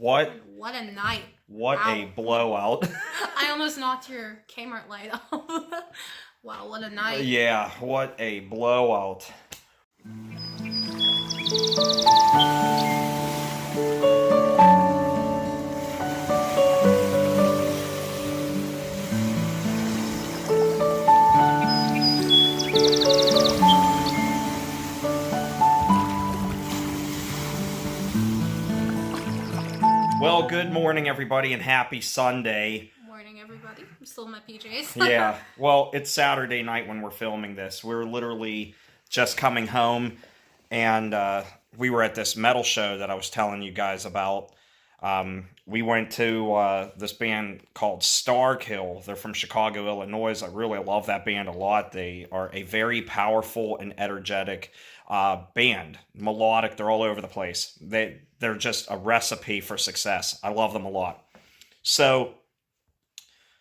What a night. What wow. A blowout. I almost knocked your Kmart light off. Wow, what a night. Yeah, what a blowout. Well, good morning, everybody, and happy Sunday. Morning, everybody. I'm still in my PJs. Yeah, well, it's Saturday night when we're filming this. We're literally just coming home, and we were at this metal show that I was telling you guys about. We went to this band called Starkill. They're from Chicago, Illinois. I really love that band a lot. They are a very powerful and energetic band. Melodic, they're all over the place. They're just a recipe for success. I love them a lot. So,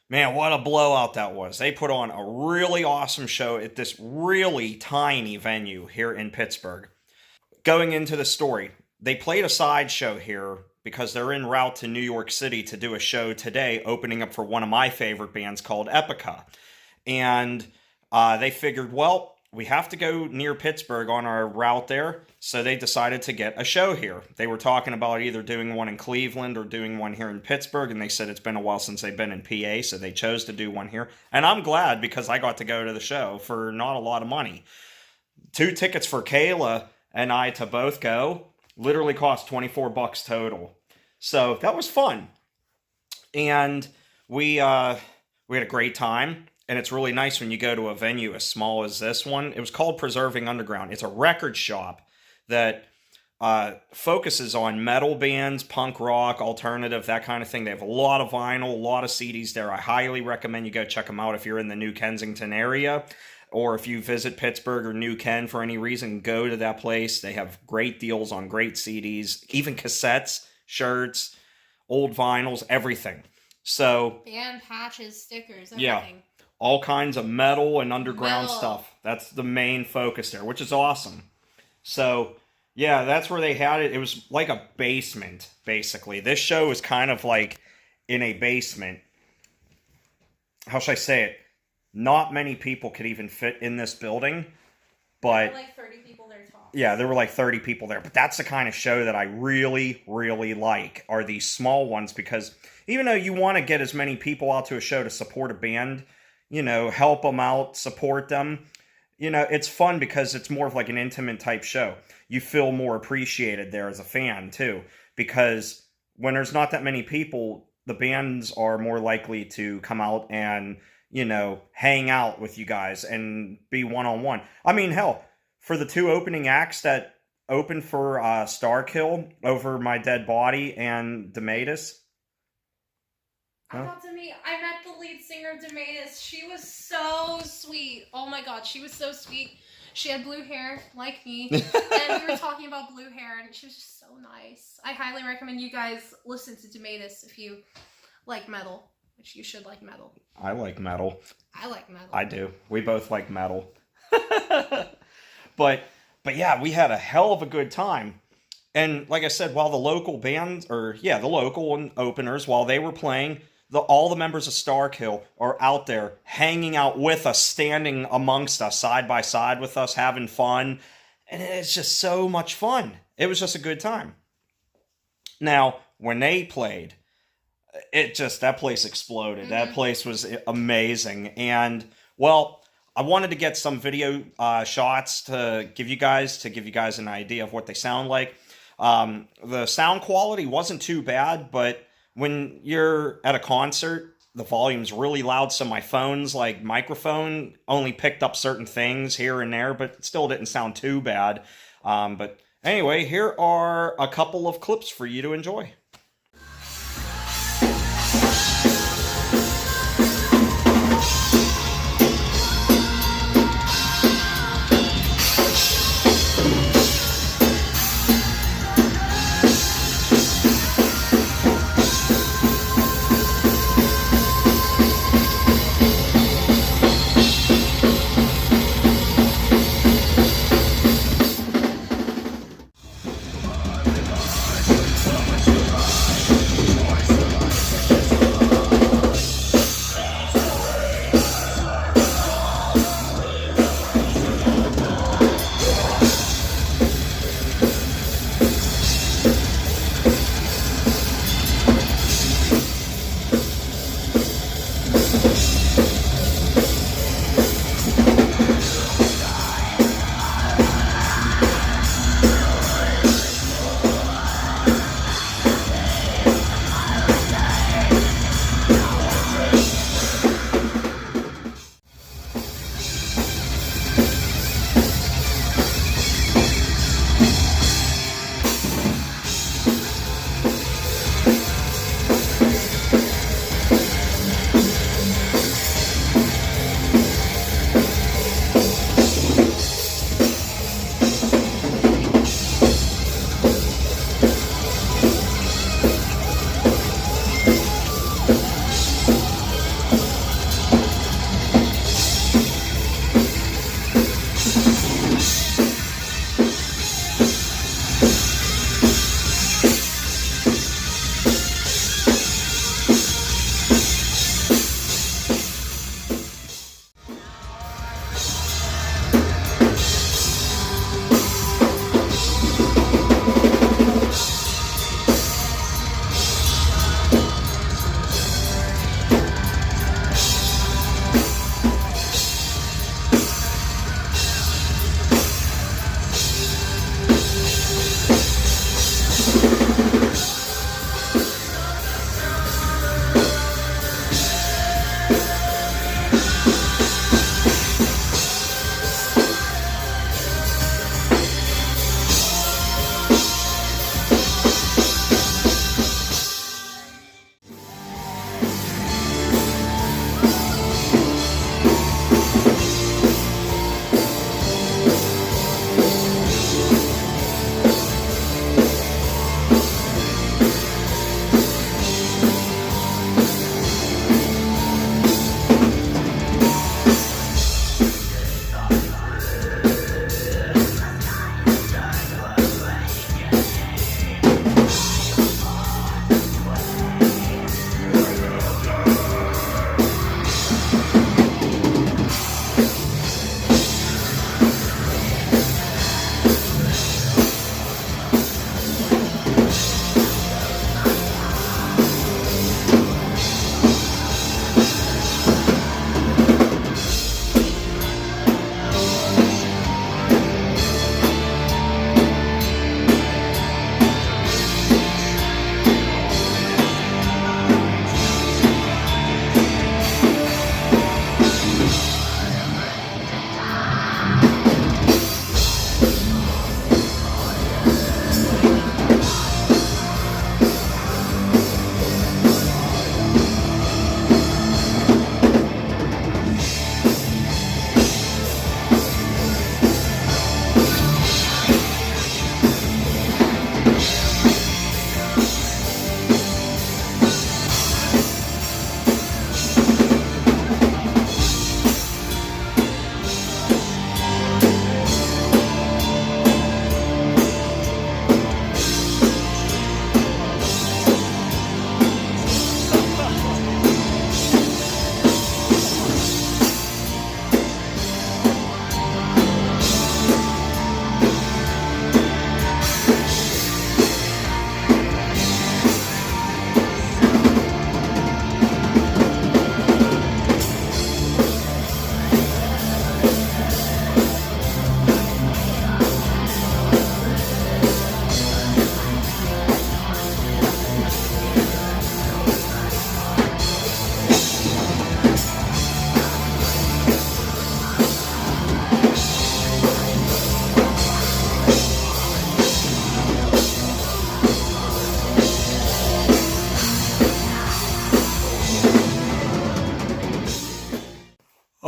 man, what a blowout that was. They put on a really awesome show at this really tiny venue here in Pittsburgh. Going into the story, they played a sideshow here because they're en route to New York City to do a show today, opening up for one of my favorite bands called Epica. And they figured, well, we have to go near Pittsburgh on our route there, so they decided to get a show here. They were talking about either doing one in Cleveland or doing one here in Pittsburgh, and they said it's been a while since they've been in PA, so they chose to do one here. And I'm glad because I got to go to the show for not a lot of money. 2 tickets for Kayla and I to both go literally cost $24 total. So that was fun. And we had a great time. And it's really nice when you go to a venue as small as this one. It was called Preserving Underground. It's a record shop that focuses on metal bands, punk rock, alternative, that kind of thing. They have a lot of vinyl, a lot of CDs there. I highly recommend you go check them out if you're in the New Kensington area. Or if you visit Pittsburgh or New Ken for any reason, go to that place. They have great deals on great CDs, even cassettes, shirts, old vinyls, everything. So band patches, stickers, everything. Yeah. All kinds of metal and underground stuff. That's the main focus there, which is awesome. So, yeah, that's where they had it. It was like a basement, basically. This show was kind of like in a basement. How should I say it? Not many people could even fit in this building, but... There were like 30 people there tops. Yeah, there were like 30 people there. But that's the kind of show that I really, really like, are these small ones, because even though you want to get as many people out to a show to support a band, you know, help them out, support them. You know, it's fun because it's more of like an intimate type show. You feel more appreciated there as a fan, too. Because when there's not that many people, the bands are more likely to come out and, you know, hang out with you guys and be one-on-one. I mean, hell, for the 2 opening acts that opened for Starkill, Over My Dead Body and Dematus. I met the lead singer of Dematus. She was so sweet. Oh my god, she was so sweet. She had blue hair, like me. And we were talking about blue hair, and she was just so nice. I highly recommend you guys listen to Dematus if you like metal, which you should like metal. I like metal. I like metal. I do. We both like metal. But yeah, we had a hell of a good time. And like I said, while the local bands, the local openers, while they were playing, all the members of Starkill are out there hanging out with us, standing amongst us, side by side with us, having fun. And it's just so much fun. It was just a good time. Now, when they played, that place exploded. Mm-hmm. That place was amazing. And, well, I wanted to get some video shots to give you guys an idea of what they sound like. The sound quality wasn't too bad, but when you're at a concert, the volume's really loud, so my phone's like microphone only picked up certain things here and there, but it still didn't sound too bad. But anyway, here are a couple of clips for you to enjoy.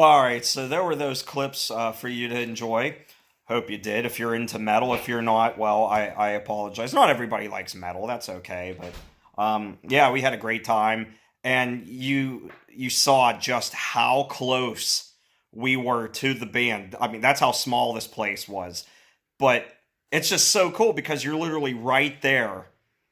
All right, so there were those clips for you to enjoy. Hope you did. If you're into metal, if you're not, well, I apologize. Not everybody likes metal. That's okay, but yeah, we had a great time, and you saw just how close we were to the band. I mean, that's how small this place was, but it's just so cool because you're literally right there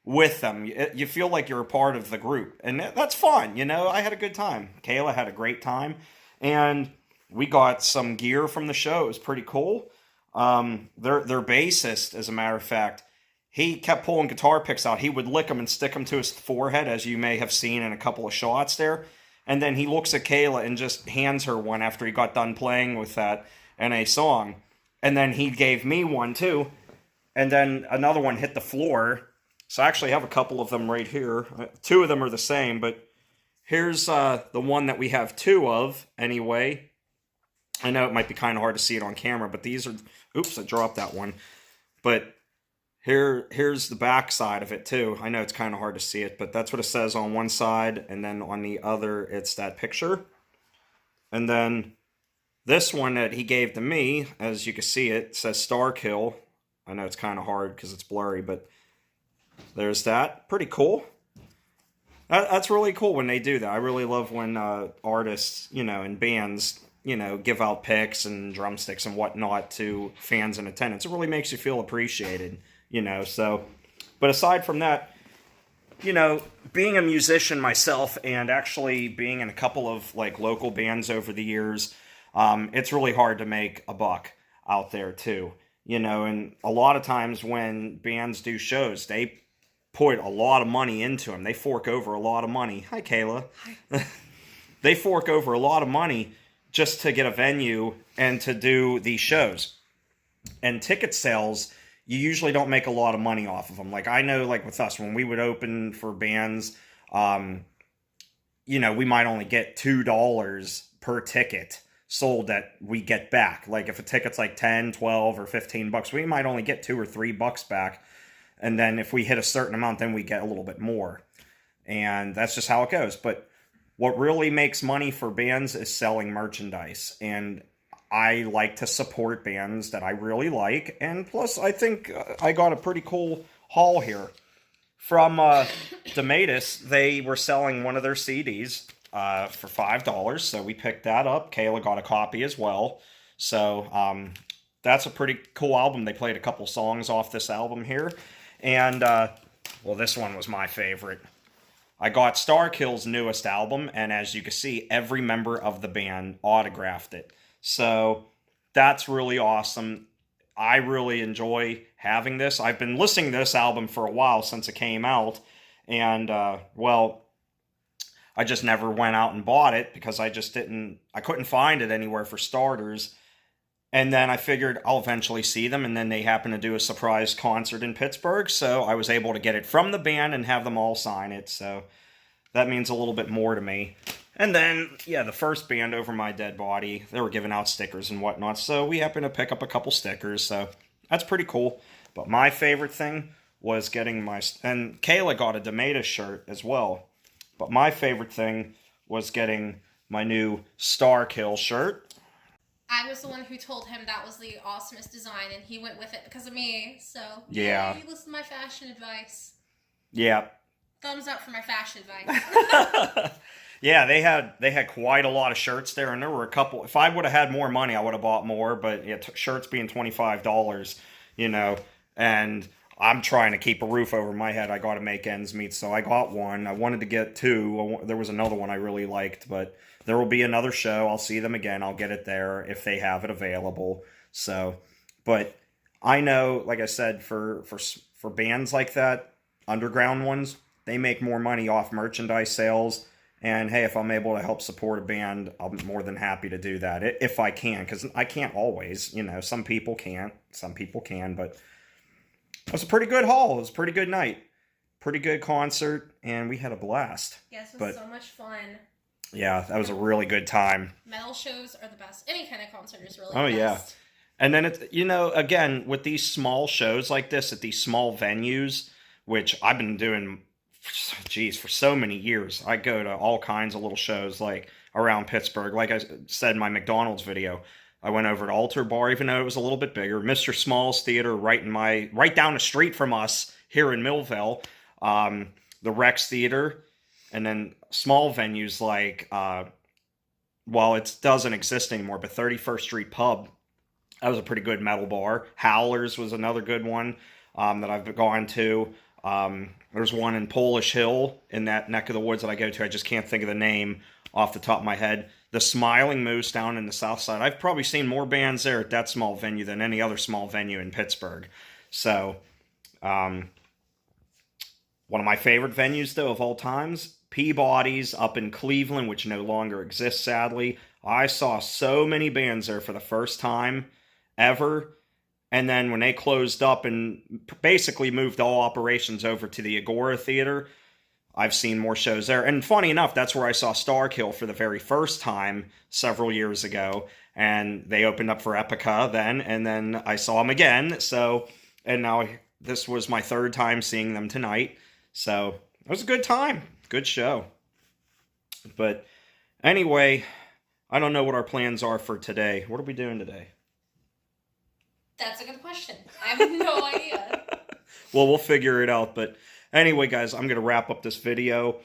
with them. You feel like you're a part of the group, and that's fun. You know, I had a good time. Kayla had a great time, and we got some gear from the show. It was pretty cool. Their bassist, as a matter of fact, he kept pulling guitar picks out. He would lick them and stick them to his forehead, as you may have seen in a couple of shots there. And then he looks at Kayla and just hands her one after he got done playing with that in a song. And then he gave me one too. And then another one hit the floor. So I actually have a couple of them right here. Two of them are the same, but here's the one that we have two of anyway. I know it might be kind of hard to see it on camera, but these are... Oops, I dropped that one. But here's the back side of it too. I know it's kind of hard to see it, but that's what it says on one side, and then on the other, it's that picture. And then this one that he gave to me, as you can see, it says Starkill. I know it's kind of hard because it's blurry, but there's that. Pretty cool. That's really cool when they do that. I really love when artists, you know, and bands, you know, give out picks and drumsticks and whatnot to fans in attendance. It really makes you feel appreciated, you know, so. But aside from that, you know, being a musician myself and actually being in a couple of, like, local bands over the years, it's really hard to make a buck out there, too. You know, and a lot of times when bands do shows, they put a lot of money into them. They fork over a lot of money. Hi, Kayla. Hi. They fork over a lot of money just to get a venue and to do these shows. And ticket sales, you usually don't make a lot of money off of them. Like, I know, like, with us, when we would open for bands, you know, we might only get $2 per ticket sold that we get back. Like, if a ticket's like 10, 12, or 15 bucks, we might only get $2 or $3 back. And then if we hit a certain amount, then we get a little bit more. And that's just how it goes. But what really makes money for bands is selling merchandise. And I like to support bands that I really like. And plus, I think I got a pretty cool haul here. From Dematus, they were selling one of their CDs for $5. So we picked that up. Kayla got a copy as well. So that's a pretty cool album. They played a couple songs off this album here. And, well, this one was my favorite. I got Starkill's newest album, and as you can see, every member of the band autographed it. So that's really awesome. I really enjoy having this. I've been listening to this album for a while since it came out, and, well, I just never went out and bought it because I couldn't find it anywhere for starters. And then I figured I'll eventually see them, and then they happened to do a surprise concert in Pittsburgh, so I was able to get it from the band and have them all sign it, so that means a little bit more to me. And then, yeah, the first band, Over My Dead Body, they were giving out stickers and whatnot, so we happened to pick up a couple stickers, so that's pretty cool. But my favorite thing was getting and Kayla got a Dematus shirt as well, but my favorite thing was getting my new Starkill shirt. I was the one who told him that was the awesomest design, and he went with it because of me. So yeah, he listened to my fashion advice. Yeah. Thumbs up for my fashion advice. Yeah, they had quite a lot of shirts there, and there were a couple. If I would have had more money, I would have bought more. But yeah, shirts being $25, you know, and I'm trying to keep a roof over my head. I got to make ends meet, so I got one. I wanted to get two. There was another one I really liked, but there will be another show. I'll see them again. I'll get it there if they have it available. So, but I know, like I said, for bands like that, underground ones, they make more money off merchandise sales. And hey, if I'm able to help support a band, I'm more than happy to do that if I can, because I can't always. You know, some people can't, some people can, but it was a pretty good haul. It was a pretty good night, pretty good concert, and we had a blast. Yes, it was so much fun. Yeah, that was a really good time. Metal shows are the best. Any kind of concert is really the best. Yeah. And then, you know, again, with these small shows like this at these small venues, which I've been doing geez, for so many years. I go to all kinds of little shows like around Pittsburgh. Like I said in my McDonald's video, I went over to Altar Bar, even though it was a little bit bigger. Mr. Small's Theater, right down the street from us here in Millville. The Rex Theater, and then small venues like, well, it doesn't exist anymore, but 31st Street Pub. That was a pretty good metal bar. Howlers was another good one that I've gone to. There's one in Polish Hill in that neck of the woods that I go to. I just can't think of the name off the top of my head. The Smiling Moose down in the South Side. I've probably seen more bands there at that small venue than any other small venue in Pittsburgh. So, one of my favorite venues, though, of all times, Peabody's up in Cleveland, which no longer exists, sadly. I saw so many bands there for the first time ever. And then when they closed up and basically moved all operations over to the Agora Theater, I've seen more shows there. And funny enough, that's where I saw Starkill for the very first time several years ago. And they opened up for Epica then, and then I saw them again. So, and now this was my third time seeing them tonight. So, it was a good time. Good show. But anyway, I don't know what our plans are for today. What are we doing today? That's a good question. I have no idea. Well, we'll figure it out. But anyway, guys, I'm going to wrap up this video.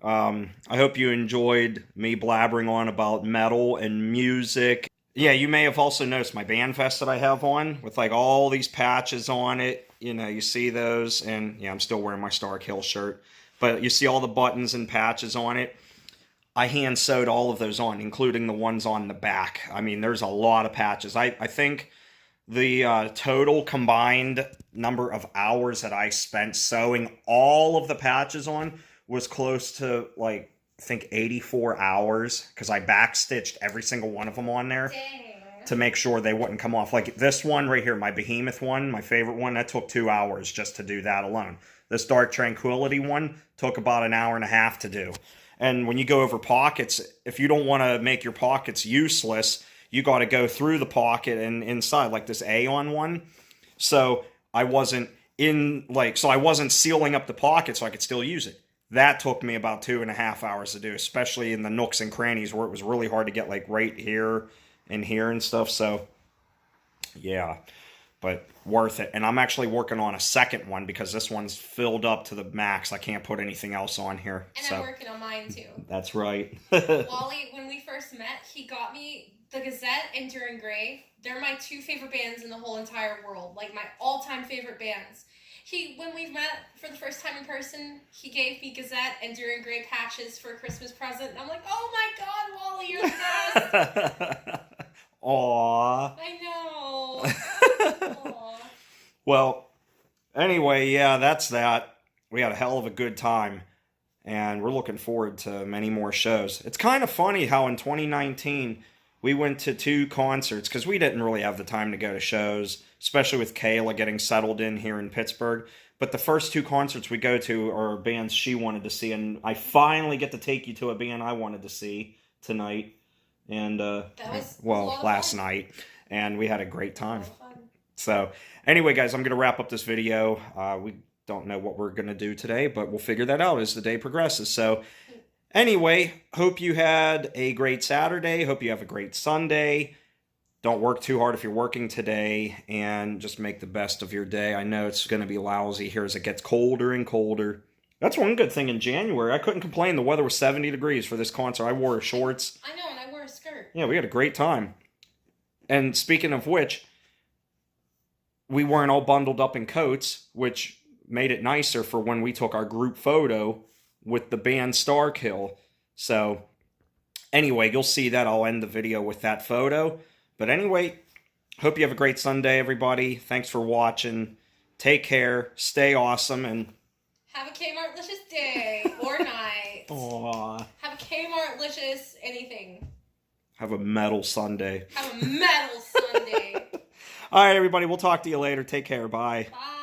I hope you enjoyed me blabbering on about metal and music. Yeah, you may have also noticed my band vest that I have on with like all these patches on it. You know, you see those. And yeah, I'm still wearing my Starkill shirt. But you see all the buttons and patches on it. I hand sewed all of those on, including the ones on the back. I mean, there's a lot of patches. I think the total combined number of hours that I spent sewing all of the patches on was close to, like, I think 84 hours, because I backstitched every single one of them on there. Dang. To make sure they wouldn't come off. Like this one right here, my Behemoth one, my favorite one, that took 2 hours just to do that alone. This Dark Tranquility one took about an hour and a half to do. And when you go over pockets, if you don't want to make your pockets useless, you got to go through the pocket and inside, like this Aeon one. So I wasn't I wasn't sealing up the pocket so I could still use it. That took me about 2.5 hours to do, especially in the nooks and crannies where it was really hard to get like right here and here and stuff. So yeah, but worth it. And I'm actually working on a second one because this one's filled up to the max. I can't put anything else on here. And so, I'm working on mine too. That's right. Wally, when we first met, he got me the Gazette and Enduring Grey. They're my two favorite bands in the whole entire world. Like my all-time favorite bands. When we met for the first time in person, he gave me Gazette and Enduring Grey patches for a Christmas present. And I'm like, oh my God, Wally, you're the best. Aww. I know. Aww. Well, anyway, yeah, that's that. We had a hell of a good time. And we're looking forward to many more shows. It's kind of funny how in 2019... we went to 2 concerts because we didn't really have the time to go to shows, especially with Kayla getting settled in here in Pittsburgh. But the first 2 concerts we go to are bands she wanted to see, and I finally get to take you to a band I wanted to see tonight. And last night, and we had a great time. So anyway, guys, I'm gonna wrap up this video. We don't know what we're gonna do today, but we'll figure that out as the day progresses. So. Anyway, hope you had a great Saturday. Hope you have a great Sunday. Don't work too hard if you're working today, and just make the best of your day. I know it's going to be lousy here as it gets colder and colder. That's one good thing in January. I couldn't complain. The weather was 70 degrees for this concert. I wore shorts. I know, and I wore a skirt. Yeah, we had a great time. And speaking of which, we weren't all bundled up in coats, which made it nicer for when we took our group photo with the band Starkill. So, anyway, you'll see that. I'll end the video with that photo. But anyway, hope you have a great Sunday, everybody. Thanks for watching. Take care. Stay awesome. And have a Kmart-licious day or night. Aww. Have a Kmart-licious anything. Have a metal Sunday. Have a metal Sunday. All right, everybody. We'll talk to you later. Take care. Bye. Bye.